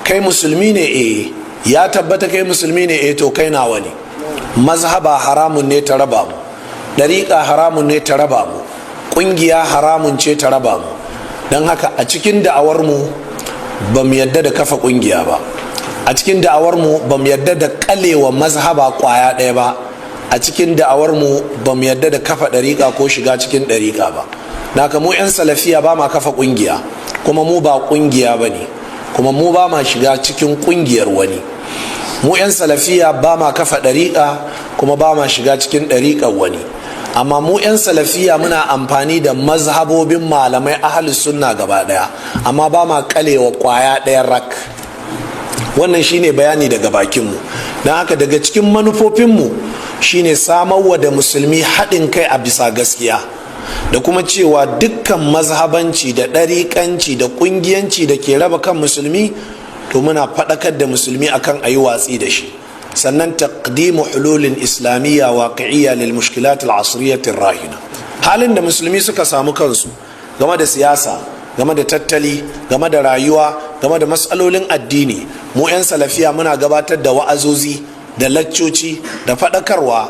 kai musulmi ne ya tabbata kai musulmi ne to kai nawa ne. Mazhaba haramun ne ta raba mu, dariƙa haramun ne ta raba mu, ƙungiya haramun ce ta raba mu. Don haka a cikin da'awar mu ba mu yadda da kafa ƙungiya ba, a cikin da'awar mu ba mu yadda da kalewa mazhaba kwaya ɗaya ba, a cikin da'awar mu ba mu yadda da kafa ɗariƙa ko shiga cikin ɗariƙa ba. Naka mu 'yan salafiya ba ma kafa ƙungiya, kuma mu ba ƙungiya ba ne, kuma mu ba ma shiga cikin ƙungiyar wani. Mu 'yan salafiya ba ma kafa ɗariƙa, kuma ba ma shiga cikin ɗariƙar wani. Amma mu 'yan salafiya muna amfani da mazhabobin malamai ahlus sunna gaba ɗaya, amma ba ma kalewa ƙwaya ɗayan rak. Wannan shine bayani daga bakinmu. Don haka daga cikin manufofinmu shine samarwa da musulmi haɗin kai a bisa gaskiya, da kuma cewa dukkan mazhabanci da ɗariƙanci da ƙungiyanci da ke raba kan musulmi, to muna faɗakar da musulmi akan ayi watsi da shi. Sannan taqdimu hululin islamiyya waqi'iyya lil mushkilat al asriyyah rahina. Halin da musulmi suka samu kansu game da siyasa, game da tattali, game da rayuwa, game da matsalolin addini, mu 'yan salafiya muna gabatar da wa'azozi da laccoci da faɗakarwa